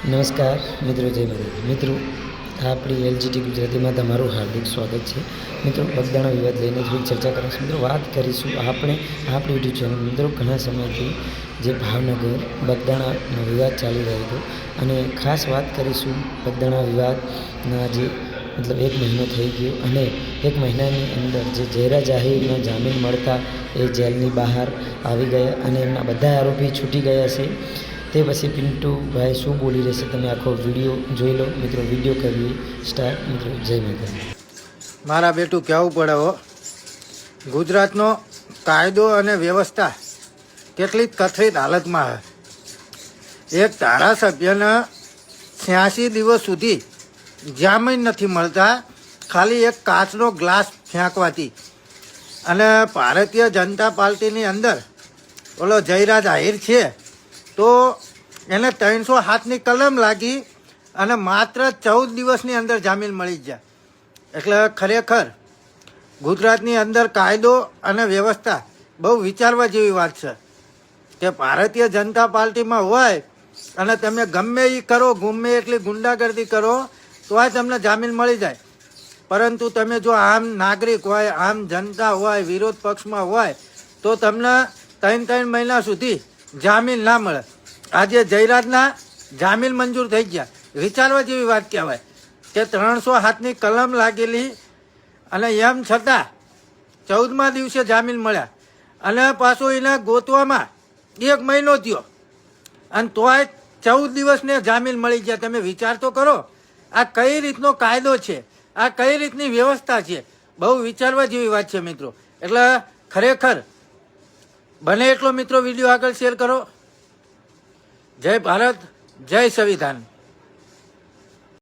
નમસ્કાર મિત્રો, જય માતા મિત્રો. આપણી એલજીટી ગુજરાતીમાં તમારું હાર્દિક સ્વાગત છે. મિત્રો, બગદાણા વિવાદ લઈને થોડી ચર્ચા કરીશું. મિત્રો, વાત કરીશું આપણે આપણી યુટ્યુબ ચેનલ. મિત્રો, ઘણા સમયથી જે ભાવનગર બગદાણાનો વિવાદ ચાલી રહ્યો હતો અને ખાસ વાત કરીશું બગદાણા વિવાદના જે મતલબ 1 મહિનો થઈ ગયો અને 1 મહિનાની અંદર જે જયરા જાહેરના જામીન મળતા એ જેલની બહાર આવી ગયા અને એમના બધા આરોપી છૂટી ગયા છે. તે પછી પિન્ટુભાઈ શું બોલી રહેશે તમે આખો વિડીયો જોઈ લો. મિત્રો, વિડીયો કરીએ સ્ટાર્ટ. મિત્રો, જય માતા. મારા બેટું કહેવું પડે હો, ગુજરાતનો કાયદો અને વ્યવસ્થા કેટલી કથિત હાલતમાં છે. એક ધારાસભ્યને 86 દિવસ સુધી જામીન નથી મળતા, ખાલી એક કાચનો ગ્લાસ ફેંકવાથી. અને ભારતીય જનતા પાર્ટીની અંદર ઓલો જયરાજ આહિર છે તો એને 307ની કલમ લાગી અને માત્ર 14 દિવસની અંદર જામીન મળી ગયા. એટલે ખરેખર ગુજરાતની અંદર કાયદો અને વ્યવસ્થા બહુ વિચારવા જેવી વાત છે કે ભારતીય જનતા પાર્ટીમાં હોય અને તમે ગમે એ કરો, ગમે એટલી ગુંડાગર્દી કરો તો આ તમને જામીન મળી જાય. પરંતુ તમે જો આમ નાગરિક હોય, આમ જનતા હોય, વિરોધ પક્ષમાં હોય તો તમને 3 મહિના સુધી જામીન ના મળે. આજે જયરાજના જામીન મંજૂર થઈ ગયા. વિચારવા જેવી વાત કહેવાય કે 307ની કલમ લાગેલી અને એમ છતાં 14મા દિવસે જામીન મળ્યા અને પાછો એને ગોતવામાં 1 મહિનો થયો અને તોય 14 દિવસને જામીન મળી ગયા. તમે વિચાર તો કરો, આ કઈ રીતનો કાયદો છે, આ કઈ રીતની વ્યવસ્થા છે. બહુ વિચારવા જેવી વાત છે મિત્રો. એટલે ખરેખર બને એટલો મિત્રો વિડીયો આગળ શેર કરો. જય ભારત, જય સંવિધાન.